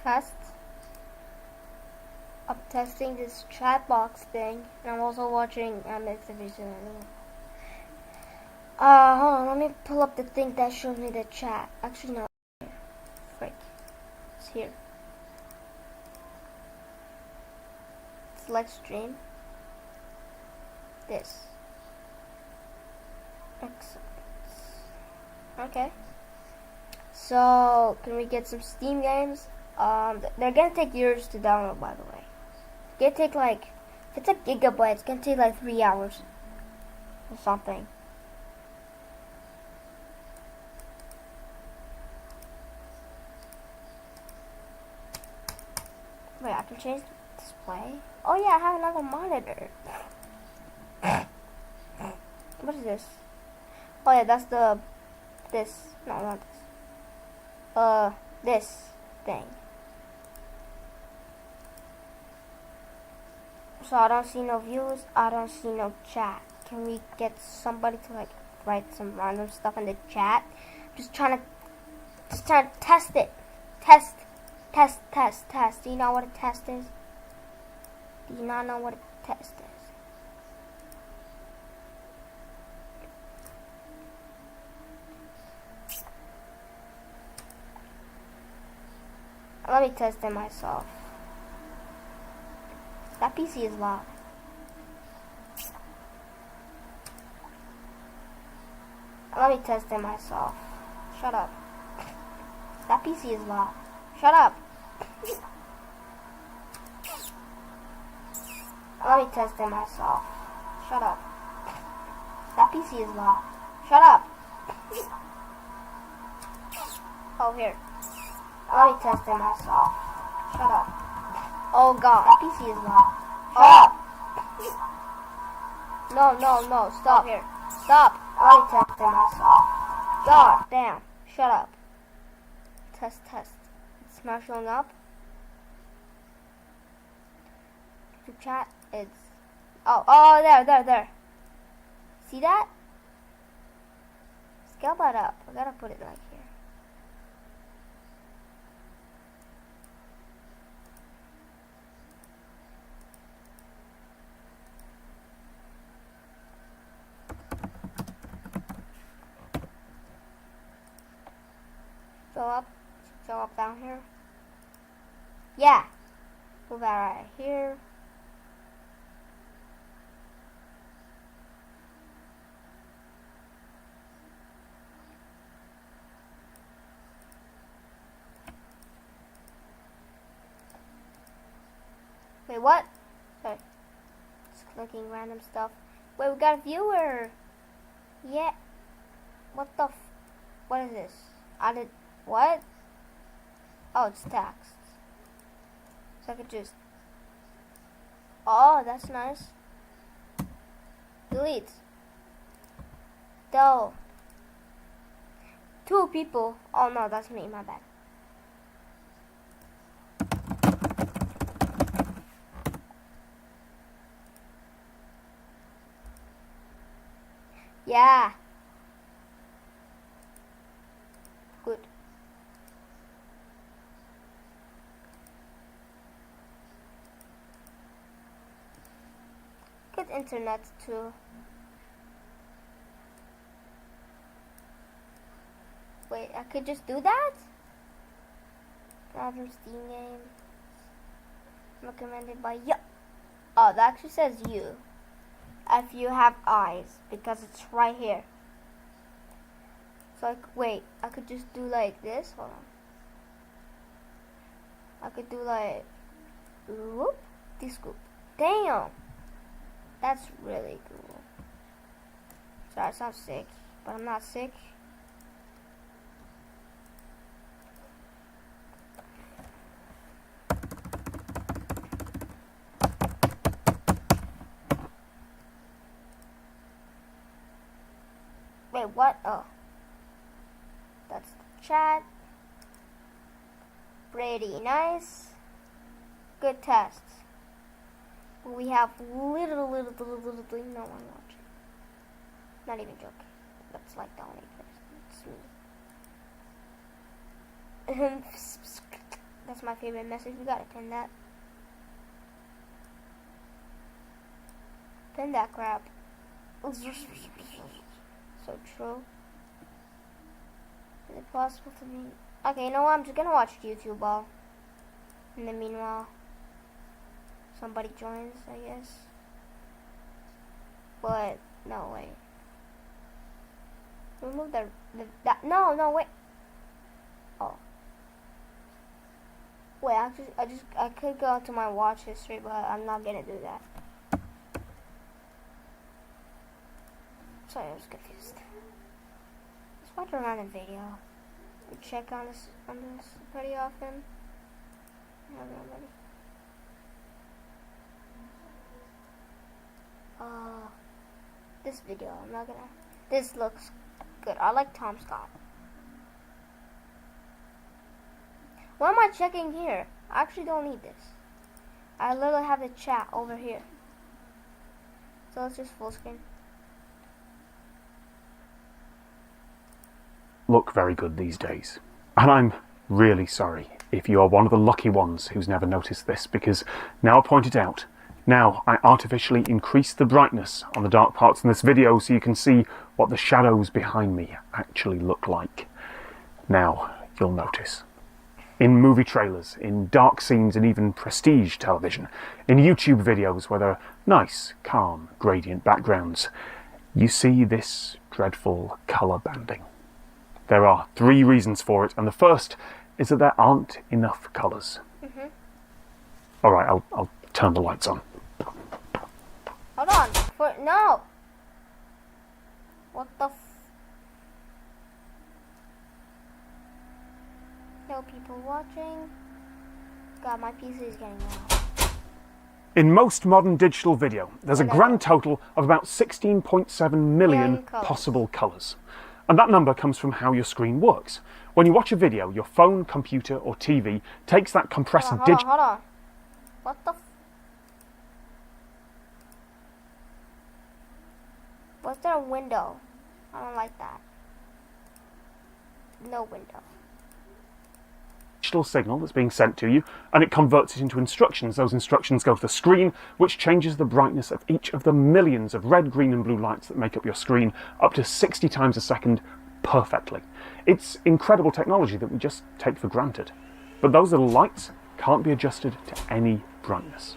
test. I'm testing this chat box thing, and I'm also watching exhibition. Hold on, let me pull up the thing that shows me the chat. Actually, no, frick, it's here. Select stream. This. Excellent. Okay. So, can we get some Steam games? They're gonna take years to download, by the way. It's gonna take like, if it's a gigabyte, it's gonna take like 3 hours or something. Wait, I can change the display? Oh yeah, I have another monitor. What is this? Oh yeah, that's this. No, not this. This thing. So I don't see no views, I don't see no chat. Can we get somebody to like write some random stuff in the chat? Just trying to test it. Test. Do you know what a test is? Do you not know what a test is? Let me test it myself. That PC is loud. Let me test it myself. Shut up. That PC is loud. Shut up. Let me test it myself. Shut up. That PC is loud. Shut up. Oh, here. Let me test it myself. Shut up. Oh god, that PC is loud. Shut up. No. Stop here. Stop. Let me test it myself. God damn. Shut up. Test. It's not showing up. To chat, it's... Oh, there. See that? Scale that up. I gotta put it like here. Show up down here. Yeah. Move that right here. Wait, what? Sorry. Just clicking random stuff. Wait, we got a viewer. Yeah. What the what is this? What? Oh, it's text. So I could just... Oh, that's nice. Delete. Though. 2 people. Oh no, that's me, my bad. Yeah. Good. Good internet too. Wait, I could just do that? From Steam games. Recommended by you. Oh, that actually says you. If you have eyes, because it's right here. So wait, I could just do like this. Hold on. I could do like whoop, scoop. Damn, that's really cool. Sorry, I sound sick, but I'm not sick. Wait, what? Oh. That's the chat. Pretty nice. Good tests. We have literally no one watching. Not even joking. That's like the only person. It's me. That's my favorite message. We gotta pin that. Pin that crap. So true. Is it possible to me? Okay, you know what? I'm just gonna watch YouTube all. In the meanwhile, somebody joins, I guess. But no, wait. Remove that. No, wait. Oh. Wait, I could go to my watch history, but I'm not gonna do that. Sorry, I was confused. Let's watch a random video. We check on this pretty often. This video, I'm not gonna. This looks good. I like Tom Scott. Why am I checking here? I actually don't need this. I literally have the chat over here. So let's just full screen. Look very good these days. And I'm really sorry if you are one of the lucky ones who's never noticed this, because now I point it out. Now I artificially increase the brightness on the dark parts in this video so you can see what the shadows behind me actually look like. Now you'll notice. In movie trailers, in dark scenes and even prestige television, in YouTube videos where there are nice, calm, gradient backgrounds, you see this dreadful colour banding. There are 3 reasons for it, and the first is that there aren't enough colours. Alright, I'll turn the lights on. Hold on. No! What the No people watching. God, my PC is getting loud. In most modern digital video, there's a grand total of about 16.7 million possible colours. And that number comes from how your screen works. When you watch a video, your phone, computer or TV takes that compressed digital... Hold on. What the Was there a window? I don't like that. No window. Digital signal that's being sent to you, and it converts it into instructions. Those instructions go to the screen, which changes the brightness of each of the millions of red, green and blue lights that make up your screen up to 60 times a second perfectly. It's incredible technology that we just take for granted. But those little lights can't be adjusted to any brightness.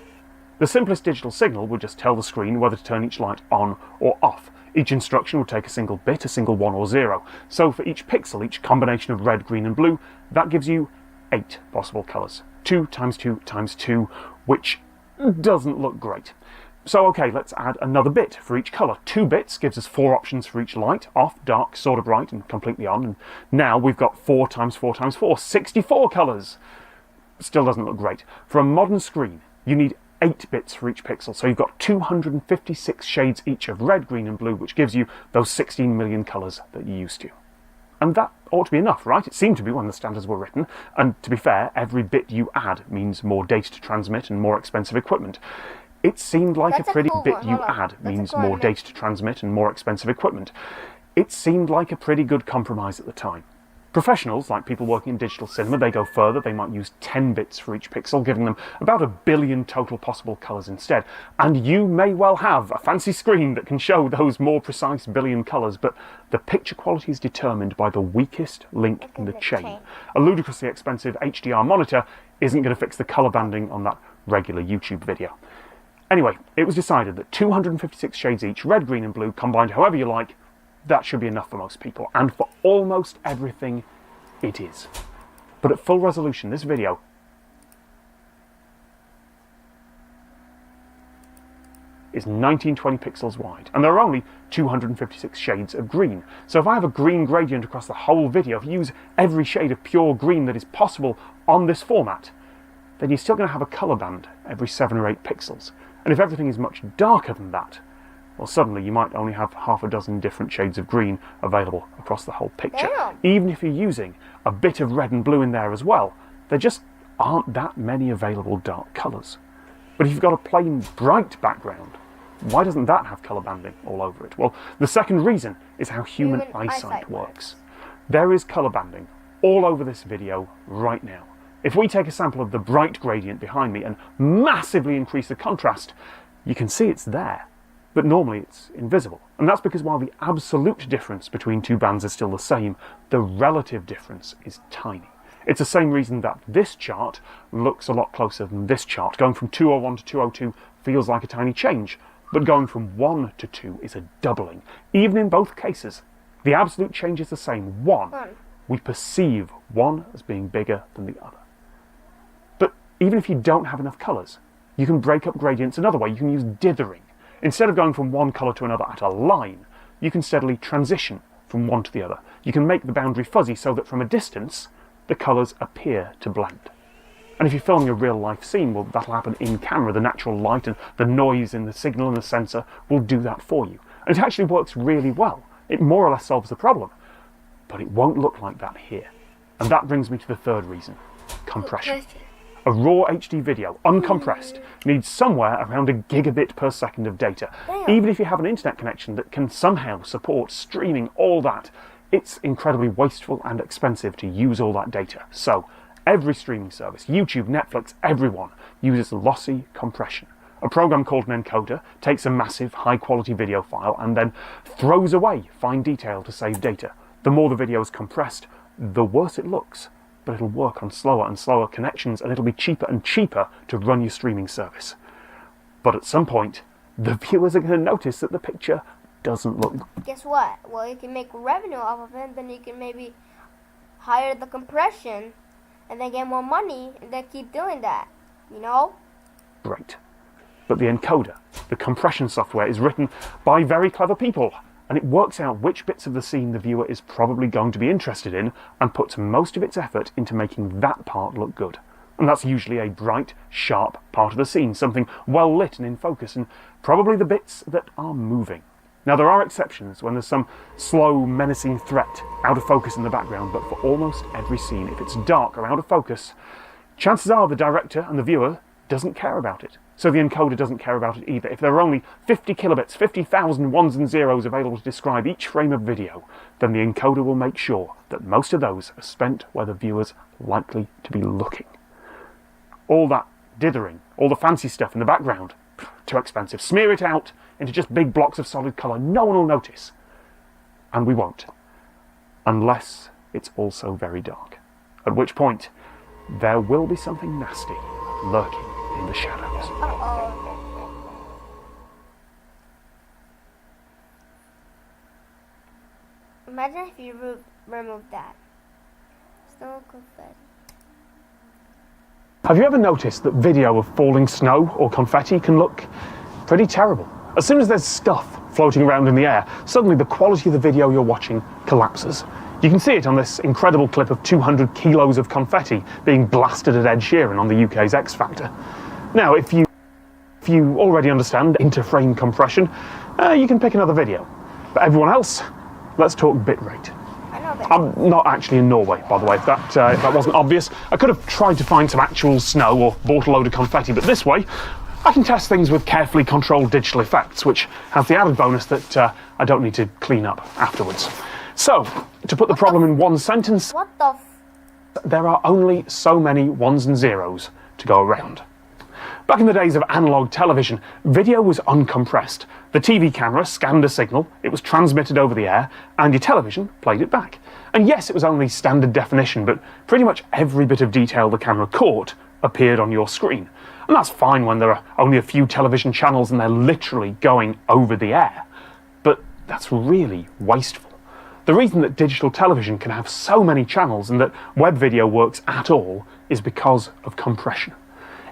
The simplest digital signal would just tell the screen whether to turn each light on or off. Each instruction would take a single bit, a single 1 or 0. So for each pixel, each combination of red, green and blue, that gives you 8 possible colours. 2 times 2 times 2, which doesn't look great. So okay, let's add another bit for each colour. 2 bits gives us 4 options for each light: off, dark, sort of bright and completely on. And now we've got 4 times 4 times 4, 64 colours. Still doesn't look great. For a modern screen, you need 8 bits for each pixel, so you've got 256 shades each of red, green and blue, which gives you those 16 million colours that you're used to. And that ought to be enough, right? It seemed to be when the standards were written, and to be fair, every bit you add means more data to transmit and more expensive equipment. It seemed like a pretty bit you add means more data to transmit and more expensive equipment. It seemed like a pretty good compromise at the time. Professionals, like people working in digital cinema, they go further. They might use 10 bits for each pixel, giving them about 1 billion total possible colours instead. And you may well have a fancy screen that can show those more precise billion colours, but the picture quality is determined by the weakest link in the chain. A ludicrously expensive HDR monitor isn't going to fix the colour banding on that regular YouTube video. Anyway, it was decided that 256 shades each, red, green and blue, combined however you like, that should be enough for most people, and for almost everything, it is. But at full resolution, this video is 1920 pixels wide, and there are only 256 shades of green. So if I have a green gradient across the whole video, if you use every shade of pure green that is possible on this format, then you're still going to have a colour band every 7 or 8 pixels. And if everything is much darker than that, well, suddenly you might only have half a dozen different shades of green available across the whole picture. Damn. Even if you're using a bit of red and blue in there as well, there just aren't that many available dark colours. But if you've got a plain bright background, why doesn't that have colour banding all over it? Well, the second reason is how human eyesight works. There is colour banding all over this video right now. If we take a sample of the bright gradient behind me and massively increase the contrast, you can see it's there, but normally it's invisible. And that's because while the absolute difference between two bands is still the same, the relative difference is tiny. It's the same reason that this chart looks a lot closer than this chart. Going from 201 to 202 feels like a tiny change, but going from 1 to 2 is a doubling. Even in both cases, the absolute change is the same, 1. We perceive one as being bigger than the other. But even if you don't have enough colours, you can break up gradients another way. You can use dithering. Instead of going from one colour to another at a line, you can steadily transition from one to the other. You can make the boundary fuzzy so that from a distance, the colours appear to blend. And if you're filming a real-life scene, well, that'll happen in camera. The natural light and the noise in the signal and the sensor will do that for you. And it actually works really well. It more or less solves the problem. But it won't look like that here. And that brings me to the third reason: compression. A raw HD video, uncompressed, needs somewhere around a gigabit per second of data. Even if you have an internet connection that can somehow support streaming all that, it's incredibly wasteful and expensive to use all that data. So, every streaming service, YouTube, Netflix, everyone, uses lossy compression. A program called an encoder takes a massive, high-quality video file and then throws away fine detail to save data. The more the video is compressed, the worse it looks. But it'll work on slower and slower connections, and it'll be cheaper and cheaper to run your streaming service. But at some point, the viewers are going to notice that the picture doesn't look... Guess what? Well, you can make revenue off of it, then you can maybe hire the compression, and then get more money, and then keep doing that, you know? Great. But the encoder, the compression software, is written by very clever people, and it works out which bits of the scene the viewer is probably going to be interested in and puts most of its effort into making that part look good. And that's usually a bright, sharp part of the scene, something well lit and in focus, and probably the bits that are moving. Now, there are exceptions when there's some slow, menacing threat out of focus in the background, but for almost every scene, if it's dark or out of focus, chances are the director and the viewer doesn't care about it. So the encoder doesn't care about it either. If there are only 50 kilobits, 50,000 ones and zeros available to describe each frame of video, then the encoder will make sure that most of those are spent where the viewer's likely to be looking. All that dithering, all the fancy stuff in the background, too expensive. Smear it out into just big blocks of solid colour. No one will notice. And we won't. Unless it's also very dark. At which point, there will be something nasty lurking in the shadows. Imagine if you remove that. Still confetti. Have you ever noticed that video of falling snow or confetti can look pretty terrible? As soon as there's stuff floating around in the air, suddenly the quality of the video you're watching collapses. You can see it on this incredible clip of 200 kilos of confetti being blasted at Ed Sheeran on the UK's X Factor. Now, if you already understand interframe compression, you can pick another video. But everyone else, let's talk bitrate. I'm not actually in Norway, by the way, if that wasn't obvious. I could have tried to find some actual snow or bought a load of confetti, but this way, I can test things with carefully controlled digital effects, which has the added bonus that I don't need to clean up afterwards. So, to put the problem in one sentence, there are only so many ones and zeros to go around. Back in the days of analog television, video was uncompressed. The TV camera scanned a signal, it was transmitted over the air, and your television played it back. And yes, it was only standard definition, but pretty much every bit of detail the camera caught appeared on your screen. And that's fine when there are only a few television channels and they're literally going over the air. But that's really wasteful. The reason that digital television can have so many channels and that web video works at all is because of compression.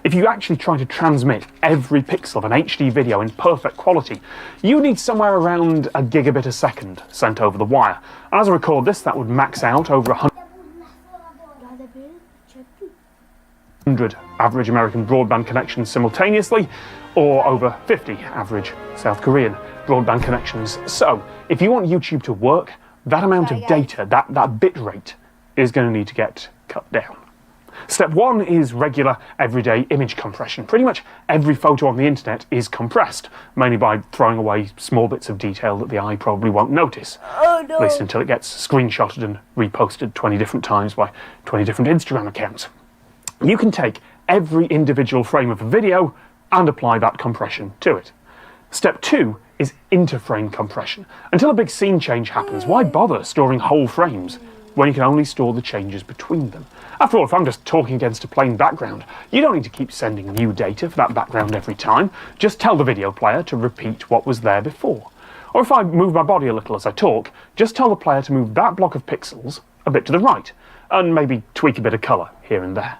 If you actually try to transmit every pixel of an HD video in perfect quality, you need somewhere around a gigabit a second sent over the wire. And as I record this, that would max out over 100 average American broadband connections simultaneously, or over 50 average South Korean broadband connections. So, if you want YouTube to work, that amount of data, that bit rate, is going to need to get cut down. Step one is regular, everyday image compression. Pretty much every photo on the internet is compressed, mainly by throwing away small bits of detail that the eye probably won't notice. Oh, no. At least until it gets screenshotted and reposted 20 different times by 20 different Instagram accounts. you can take every individual frame of a video and apply that compression to it. Step 2 is interframe compression. Until a big scene change happens, why bother storing whole frames when you can only store the changes between them? After all, if I'm just talking against a plain background, you don't need to keep sending new data for that background every time. Just tell the video player to repeat what was there before. Or if I move my body a little as I talk, just tell the player to move that block of pixels a bit to the right, and maybe tweak a bit of colour here and there.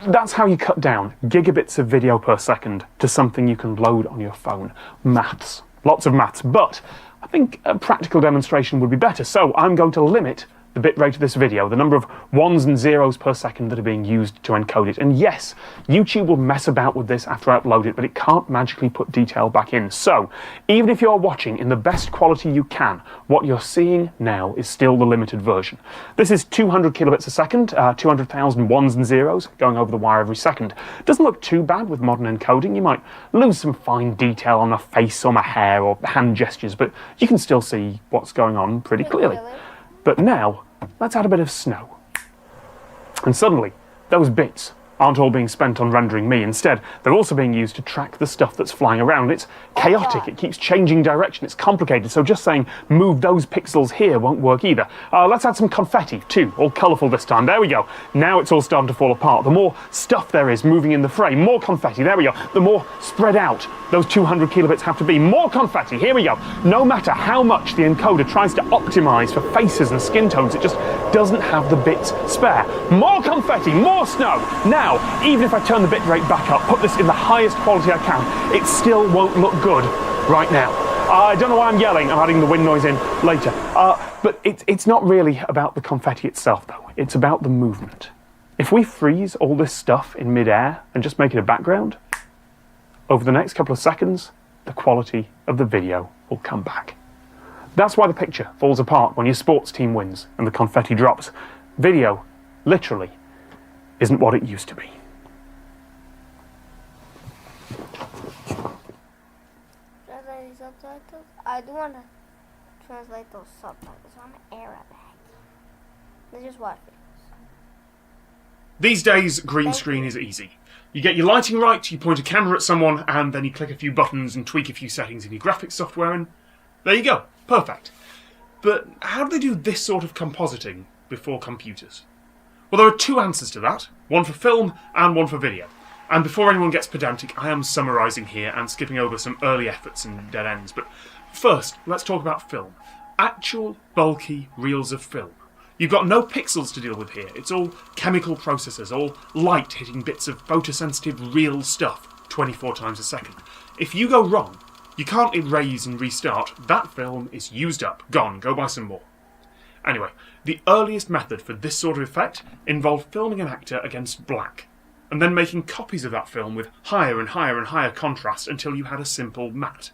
That's how you cut down gigabits of video per second to something you can load on your phone. Maths. Lots of maths, but I think a practical demonstration would be better, so I'm going to limit the bitrate of this video, the number of ones and zeros per second that are being used to encode it. And yes, YouTube will mess about with this after I upload it, but it can't magically put detail back in. So, even if you're watching in the best quality you can, what you're seeing now is still the limited version. This is 200 kilobits a second, 200,000 ones and zeros going over the wire every second. Doesn't look too bad with modern encoding. You might lose some fine detail on my face or my hair or hand gestures, but you can still see what's going on pretty clearly. But now, let's add a bit of snow. And suddenly, those bits aren't all being spent on rendering me. Instead, they're also being used to track the stuff that's flying around. It's chaotic, it keeps changing direction, it's complicated, so just saying move those pixels here won't work either. Let's add some confetti too, all colourful this time. There we go. Now it's all starting to fall apart. The more stuff there is moving in the frame, more confetti, there we go. The more spread out those 200 kilobits have to be. More confetti, here we go. No matter how much the encoder tries to optimise for faces and skin tones, it just doesn't have the bits spare. More confetti, more snow. Now, even if I turn the bitrate back up, put this in the highest quality I can, it still won't look good right now. I don't know why I'm yelling, I'm adding the wind noise in later. But it's not really about the confetti itself though, it's about the movement. If we freeze all this stuff in mid-air and just make it a background, over the next couple of seconds, the quality of the video will come back. That's why the picture falls apart when your sports team wins and the confetti drops. Video, literally, isn't what it used to be. Translating subtitles? I do want to translate those subtitles. I'm Arabic. Let's just watch it. These days, green screen is easy. You get your lighting right, you point a camera at someone, and then you click a few buttons and tweak a few settings in your graphics software, and there you go. Perfect. But how do they do this sort of compositing before computers? Well, there are two answers to that, one for film and one for video. And before anyone gets pedantic, I am summarising here and skipping over some early efforts and dead ends. But first, let's talk about film. Actual, bulky reels of film. You've got no pixels to deal with here. It's all chemical processes, all light hitting bits of photosensitive real stuff 24 times a second. If you go wrong, you can't erase and restart. That film is used up, gone, go buy some more. Anyway, the earliest method for this sort of effect involved filming an actor against black, and then making copies of that film with higher and higher and higher contrast until you had a simple matte.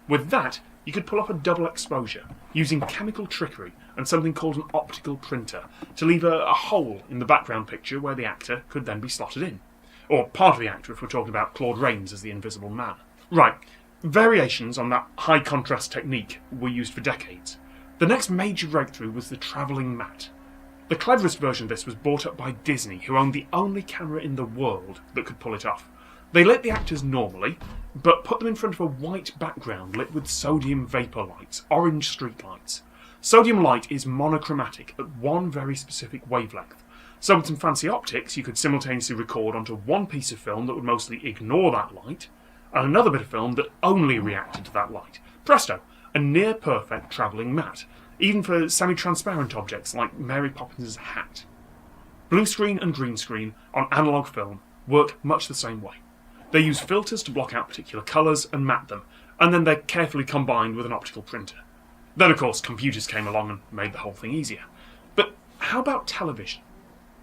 With that, you could pull off a double exposure, using chemical trickery and something called an optical printer, to leave a hole in the background picture where the actor could then be slotted in. Or part of the actor if we're talking about Claude Rains as the Invisible Man. Right, variations on that high contrast technique were used for decades. The next major breakthrough was the travelling matte. The cleverest version of this was bought up by Disney, who owned the only camera in the world that could pull it off. They lit the actors normally, but put them in front of a white background lit with sodium vapour lights, orange street lights. Sodium light is monochromatic at one very specific wavelength. So with some fancy optics, you could simultaneously record onto one piece of film that would mostly ignore that light, and another bit of film that only reacted to that light. Presto! A near-perfect travelling matte, even for semi-transparent objects like Mary Poppins' hat. Blue screen and green screen on analogue film work much the same way. They use filters to block out particular colours and matte them, and then they're carefully combined with an optical printer. Then, of course, computers came along and made the whole thing easier. But how about television?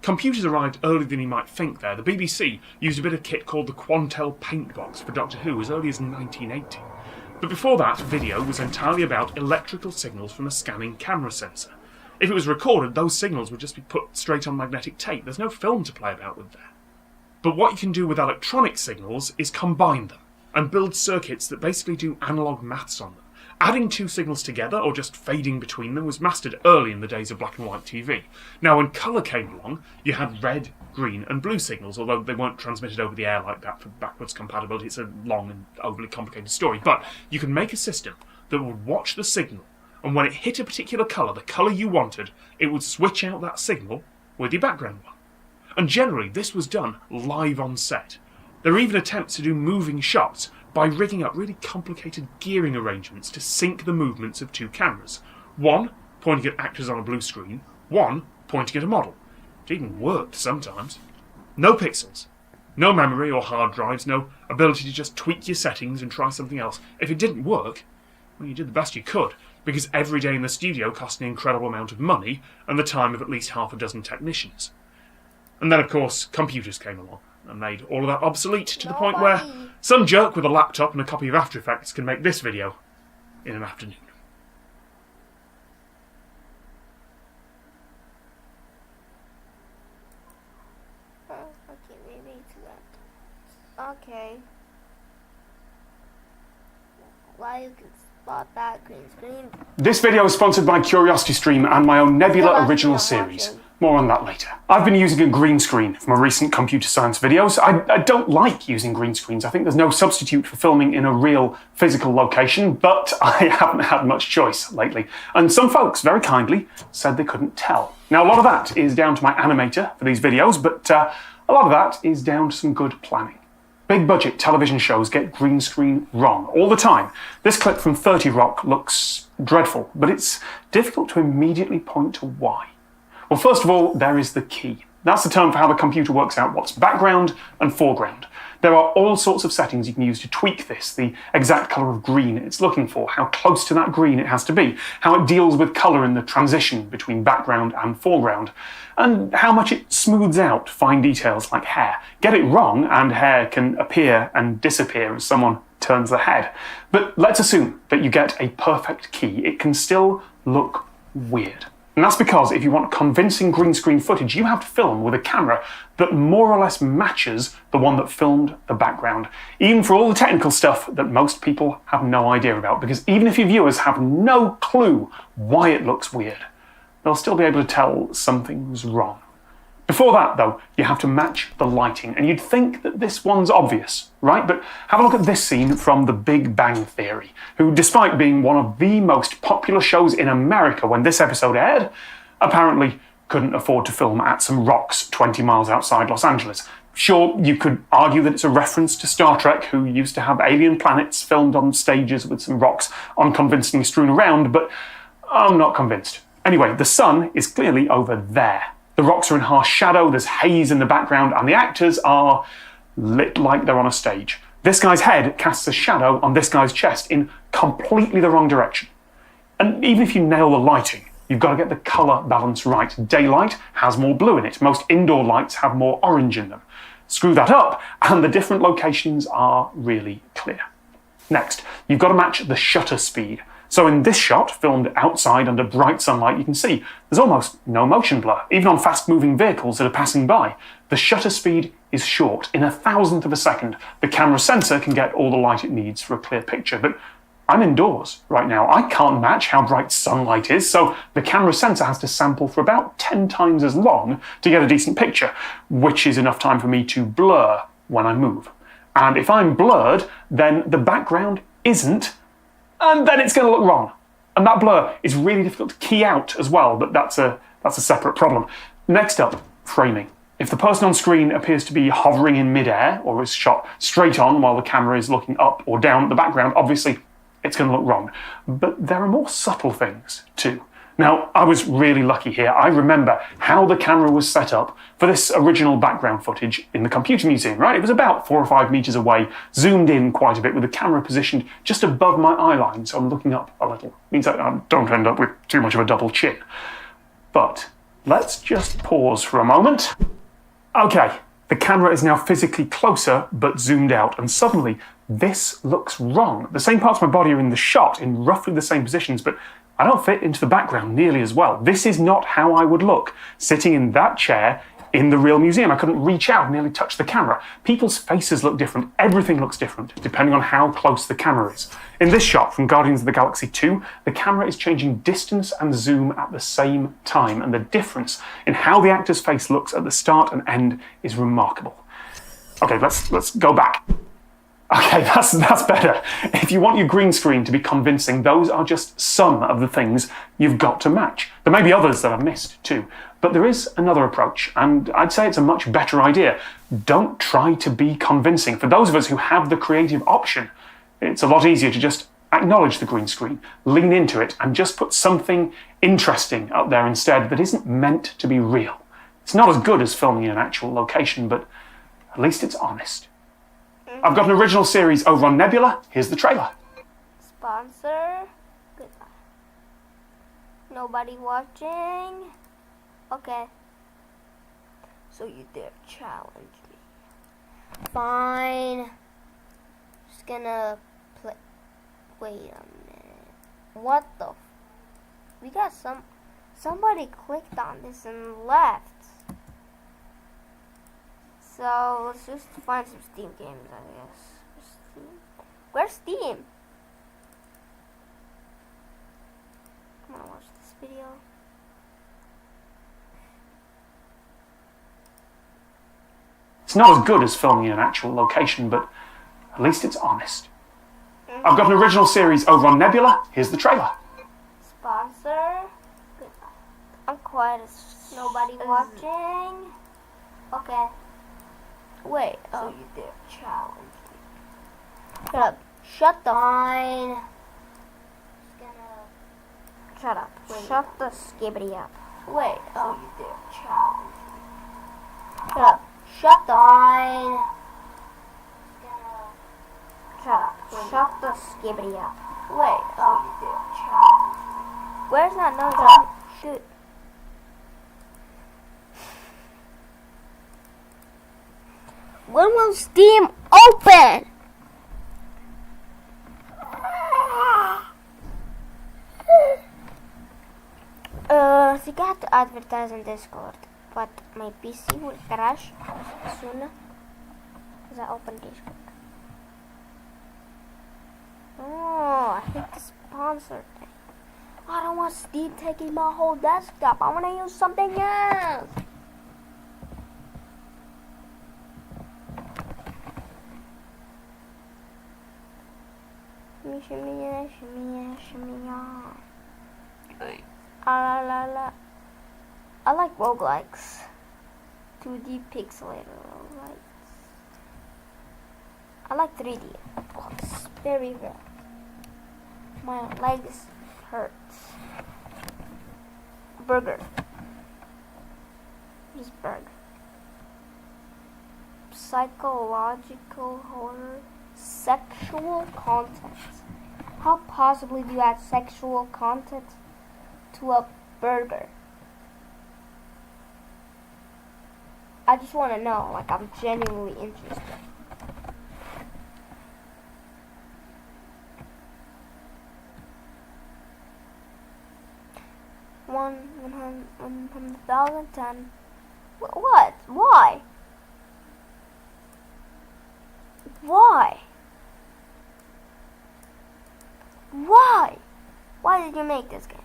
Computers arrived earlier than you might think there. The BBC used a bit of kit called the Quantel Paintbox for Doctor Who as early as 1980. But before that, video was entirely about electrical signals from a scanning camera sensor. If it was recorded, those signals would just be put straight on magnetic tape. There's no film to play about with there. But what you can do with electronic signals is combine them and build circuits that basically do analogue maths on them. Adding two signals together, or just fading between them, was mastered early in the days of black and white TV. Now, when colour came along, you had red, green and blue signals, although they weren't transmitted over the air like that for backwards compatibility. It's a long and overly complicated story. But you could make a system that would watch the signal, and when it hit a particular colour, the colour you wanted, it would switch out that signal with your background one. And generally, this was done live on set. There are even attempts to do moving shots by rigging up really complicated gearing arrangements to sync the movements of two cameras. One pointing at actors on a blue screen, one pointing at a model. It even worked sometimes. No pixels, no memory or hard drives, no ability to just tweak your settings and try something else. If it didn't work, well, you did the best you could, because every day in the studio cost an incredible amount of money and the time of at least half a dozen technicians. And then, of course, computers came along and made all of that obsolete to the point where some jerk with a laptop and a copy of After Effects can make this video in an afternoon. Okay, maybe it's that. Okay. Why you can spot that green screen? This video is sponsored by CuriosityStream and my own Nebula Well, original I'm series. watching. More on that later. I've been using a green screen for my recent computer science videos. I don't like using green screens. I think there's no substitute for filming in a real physical location, but I haven't had much choice lately. And some folks, very kindly, said they couldn't tell. Now, a lot of that is down to my animator for these videos, but a lot of that is down to some good planning. Big budget television shows get green screen wrong all the time. This clip from 30 Rock looks dreadful, but it's difficult to immediately point to why. Well, first of all, there is the key. That's the term for how the computer works out what's background and foreground. There are all sorts of settings you can use to tweak this, the exact colour of green it's looking for, how close to that green it has to be, how it deals with colour in the transition between background and foreground, and how much it smooths out fine details like hair. Get it wrong and hair can appear and disappear as someone turns the head. But let's assume that you get a perfect key. It can still look weird. And that's because if you want convincing green screen footage, you have to film with a camera that more or less matches the one that filmed the background, even for all the technical stuff that most people have no idea about, because even if your viewers have no clue why it looks weird, they'll still be able to tell something's wrong. Before that, though, you have to match the lighting, and you'd think that this one's obvious, right? But have a look at this scene from The Big Bang Theory, who, despite being one of the most popular shows in America when this episode aired, apparently couldn't afford to film at some rocks 20 miles outside Los Angeles. Sure, you could argue that it's a reference to Star Trek, who used to have alien planets filmed on stages with some rocks unconvincingly strewn around, but I'm not convinced. Anyway, the sun is clearly over there. The rocks are in harsh shadow, there's haze in the background, and the actors are lit like they're on a stage. This guy's head casts a shadow on this guy's chest in completely the wrong direction. And even if you nail the lighting, you've got to get the colour balance right. Daylight has more blue in it. Most indoor lights have more orange in them. Screw that up, and the different locations are really clear. Next, you've got to match the shutter speed. So in this shot, filmed outside under bright sunlight, you can see there's almost no motion blur, even on fast-moving vehicles that are passing by. The shutter speed is short. In 1,000th of a second, the camera sensor can get all the light it needs for a clear picture. But I'm indoors right now. I can't match how bright sunlight is, so the camera sensor has to sample for about 10 times as long to get a decent picture, which is enough time for me to blur when I move. And if I'm blurred, then the background isn't, and then it's going to look wrong. And that blur is really difficult to key out as well, but that's a separate problem. Next up, framing. If the person on screen appears to be hovering in midair or is shot straight on while the camera is looking up or down at the background, obviously it's going to look wrong. But there are more subtle things too. Now, I was really lucky here. I remember how the camera was set up for this original background footage in the Computer Museum, right? It was about 4 or 5 meters away, zoomed in quite a bit with the camera positioned just above my eye line, so I'm looking up a little. Means I don't end up with too much of a double chin. But let's just pause for a moment. Okay, the camera is now physically closer but zoomed out, and suddenly this looks wrong. The same parts of my body are in the shot in roughly the same positions, but I don't fit into the background nearly as well. This is not how I would look sitting in that chair in the real museum. I couldn't reach out and nearly touch the camera. People's faces look different. Everything looks different, depending on how close the camera is. In this shot from Guardians of the Galaxy 2, the camera is changing distance and zoom at the same time, and the difference in how the actor's face looks at the start and end is remarkable. Okay, let's go back. Okay, that's better. If you want your green screen to be convincing, those are just some of the things you've got to match. There may be others that I've missed too, but there is another approach, and I'd say it's a much better idea. Don't try to be convincing. For those of us who have the creative option, it's a lot easier to just acknowledge the green screen, lean into it, and just put something interesting up there instead that isn't meant to be real. It's not as good as filming in an actual location, but at least it's honest. I've got an original series over on Nebula. Here's the trailer. Sponsor. Goodbye. Nobody watching. Okay. So you dare challenge me. Fine. Just gonna play. Wait a minute. What the? We got somebody clicked on this and left. So let's just find some Steam games, I guess. Where's Steam? I'm gonna watch this video. It's not as good as filming in an actual location, but at least it's honest. I've got an original series over on Nebula. Here's the trailer. Sponsor. Goodbye. I'm quiet as nobody watching. Okay. Wait. So you dare challenge me? Shut up. Shut the fine. Shut up. Shut the skibbity up. Wait. So you dare challenge me? Shut up. Shut the fine. Shut up. Shut the skibbity up. Wait. So you dare challenge me? Where's that noise? Shoot. When will Steam open? So you got to advertise on Discord, but my PC will crash soon as I open Discord. Oh, I hate the sponsor thing. I don't want Steam taking my whole desktop. I want to use something else. Shimmy yeah, shimmy yeah, shimmy yeah. La la la. I like roguelikes. 2D pixelated roguelikes. I like 3D. Oh, it's very rare. My legs hurts. Burger. Just burger. Psychological horror. Sexual content. How possibly do you add sexual content to a burger? I just want to know. Like, I'm genuinely interested. One from 1,010. What? Why? Why? Why? Why did you make this game?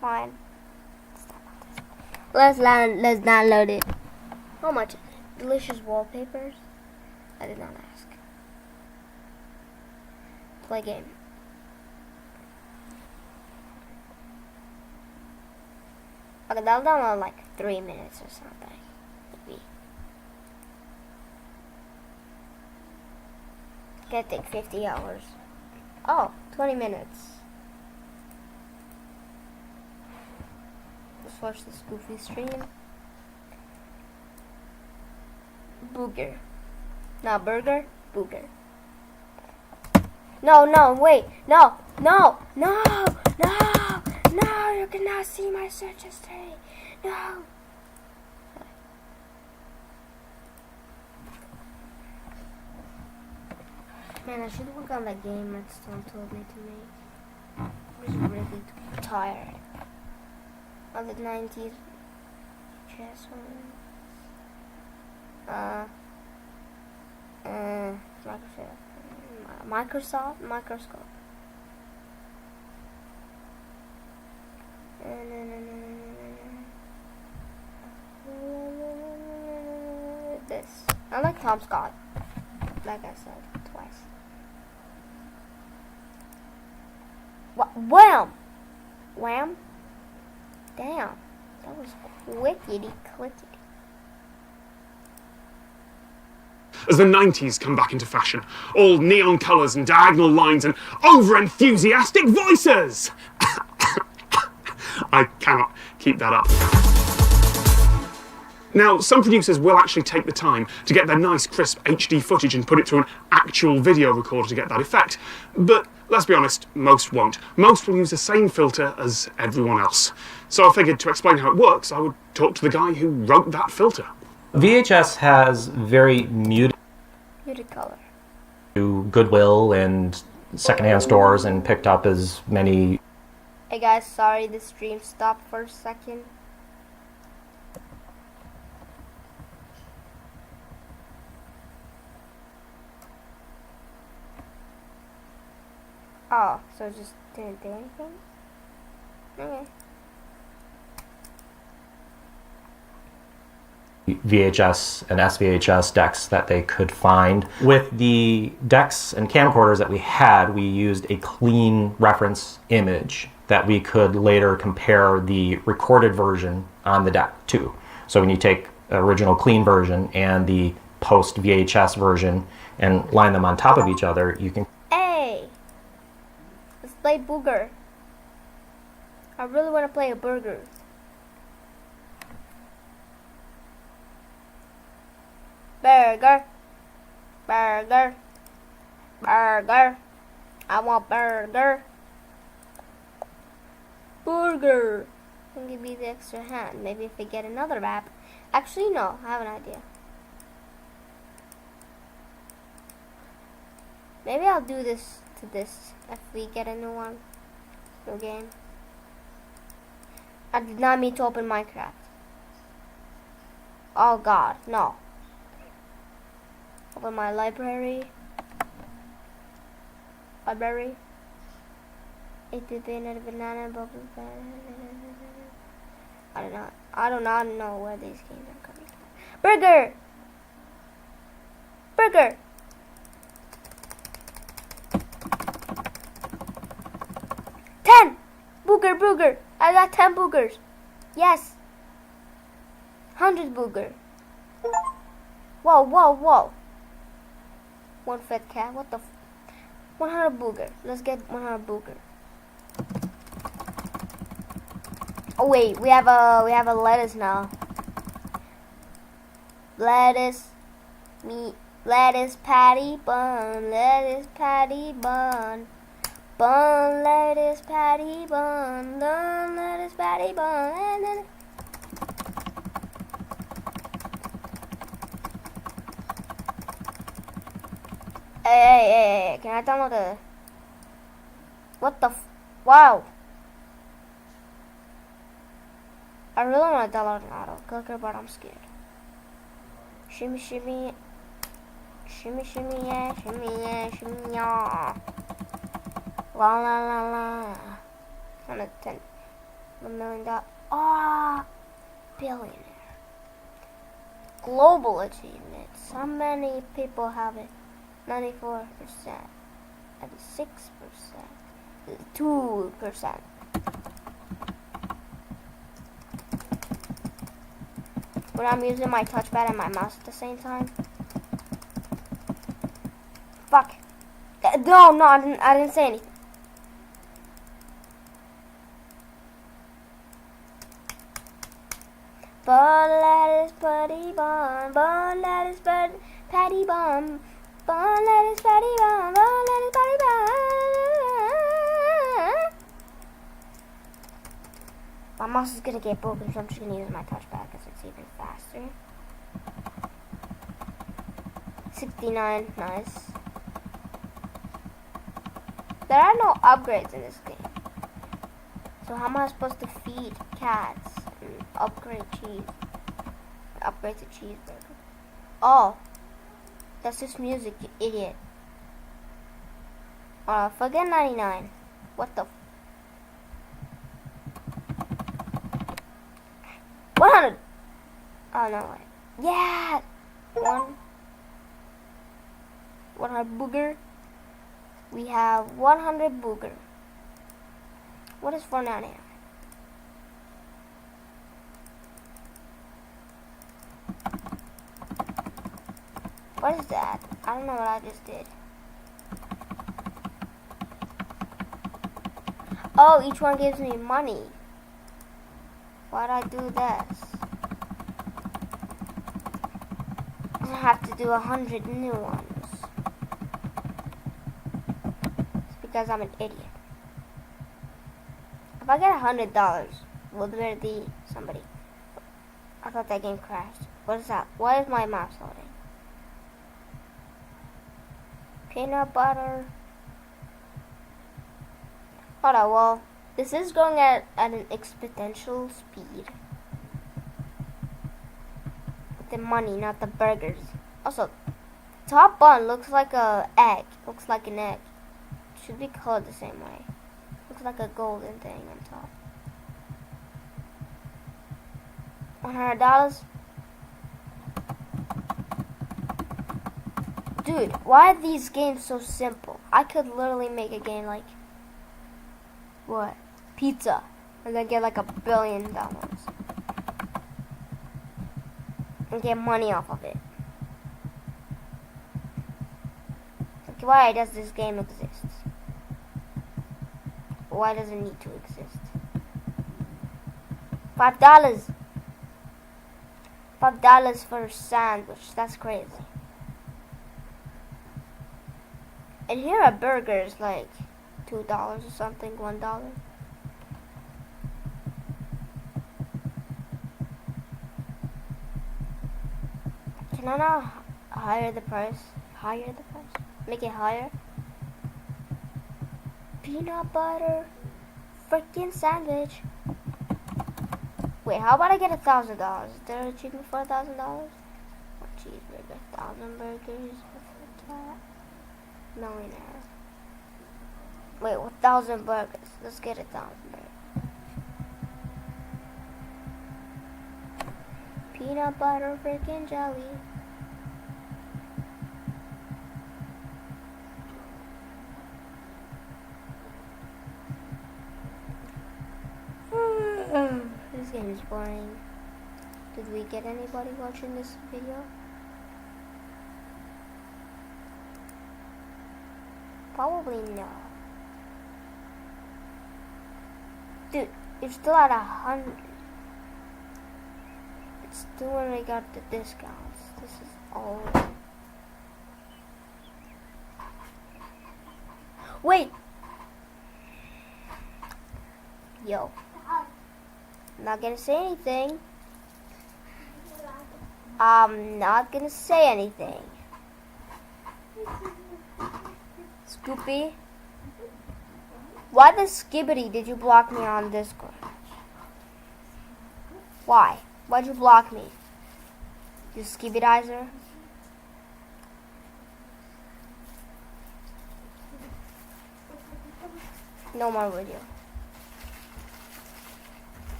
Fine. Let's download it. How much? Delicious wallpapers? I did not ask. Play game. Okay, that'll download like 3 minutes or something. Maybe. It's gonna take 50 hours. Oh, 20 minutes. Let's watch this goofy stream. Booger. Not burger, booger. No, wait. No, you cannot see my search history. No. Man, I should work on that game that Stone told me to make. I'm just really tired. of the 90s chess ones. Microscope. This. I like Tom Scott. Like I said twice. Wham! Wham! Damn. That was quickity clickety. As the 90s come back into fashion, all neon colours and diagonal lines and over-enthusiastic voices! I cannot keep that up. Now, some producers will actually take the time to get their nice, crisp HD footage and put it through an actual video recorder to get that effect. But let's be honest, most won't. Most will use the same filter as everyone else. So I figured to explain how it works, I would talk to the guy who wrote that filter. VHS has very muted color. To Goodwill and secondhand stores and picked up as many. Hey guys, sorry the stream stopped for a second. Oh, so it just didn't do anything? Okay. VHS and SVHS decks that they could find. With the decks and camcorders that we had, we used a clean reference image that we could later compare the recorded version on the deck to. So when you take the original clean version and the post VHS version and line them on top of each other, you can... Hey! Let's play Booger. I really want to play a burger. Burger. Burger. Burger. I want burger. Burger. And give me the extra hand. Maybe if we get another map. Actually, no. I have an idea. Maybe I'll do this to this if we get a new one. New game. I did not mean to open Minecraft. Oh god, no. Open my library. Library. Eat the peanut, banana, bubble. I do not know where these games are coming from. Burger! Burger! Booger! I got 10 boogers. Yes. 100 booger. Whoa. One fat cat. What the 100 booger. Let's get 100 booger. Oh wait, we have a lettuce now. Lettuce, meat, lettuce patty bun, lettuce patty bun. Bun, lettuce, patty, bun, lettuce, patty, bun. Hey, can I download a... What the wow. I really want to download an auto clicker, but I'm scared. Shimmy, shimmy. Shimmy, shimmy, yeah, shimmy, yeah. La la la la. $110 million. Ah, billionaire. Global achievement. How many people have it? 94%. And 6%. 2%. But I'm using my touchpad and my mouse at the same time. Fuck. No, I didn't say anything. Bun, lettuce, patty, bun. Bun, lettuce, patty, bun. Bun, lettuce, patty, bun. Bun, lettuce, patty, bun. My mouse is gonna get broken, so I'm just gonna use my touchpad because it's even faster. 69, nice. There are no upgrades in this game. So So how am I supposed to feed cats and upgrade cheese? Upgrade to cheeseburger. Oh, that's just music, you idiot. Forget 99. What the? 100. Oh no way. Yeah. 100 booger. We have 100 booger. What is 499? What is that? I don't know what I just did. Oh, each one gives me money. Why'd I do this? I have to do 100 new ones. It's because I'm an idiot. If I get $100, will there be somebody? I thought that game crashed. What is that? Why is my mouse loading? Peanut butter. Hold on, well, this is going at an exponential speed. The money, not the burgers. Also, top bun looks like a egg. Looks like an egg. Should be colored the same way. Looks like a golden thing on top. $100. Dude, why are these games so simple? I could literally make a game like what? Pizza. And then get like $1 billion. And get money off of it. Like, why does this game exist? Why does it need to exist? $5. $5 for a sandwich. That's crazy. And here a burger is like $2 or something, $1. Can I not higher the price? Higher the price? Make it higher? Peanut butter freaking sandwich. Wait, how about I get $1,000? Is there an achievement for $1,000? One cheeseburger, 1,000 burgers with a cat. Millionaire. Wait, 1,000 burgers. Let's get 1,000 burgers. Peanut butter freaking jelly. This game is boring. Did we get anybody watching this video? Probably no. Dude, you're still at 100. It's still when I got the discounts. This is all. Wait! Yo. I'm not gonna say anything. I'm not gonna say anything. Scoopy, why the skibbity did you block me on Discord? Why? Why'd you block me? You skibbidizer? No more video.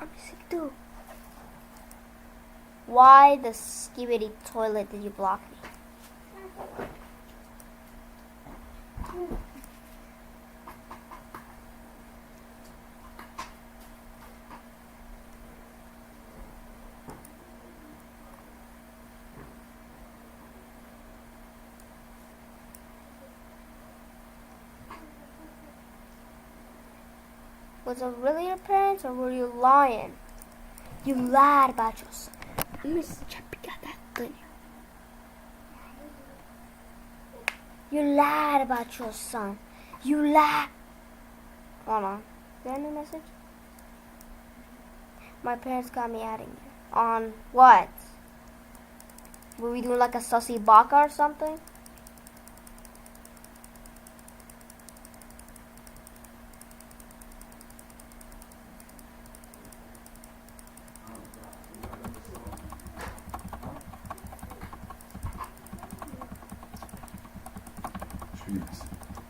I'm sick too. Why the skibbity toilet did you block me? Was it really your parents or were you lying? You lied about your son. You lied about your son. You lied. Hold on. Is there a new message? My parents got me adding you. On what? Were we doing like a sussy baka or something?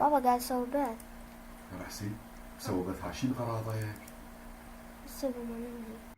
Baba got so bad. يا حسين سوى بث عشين غراضة سيبوا مني.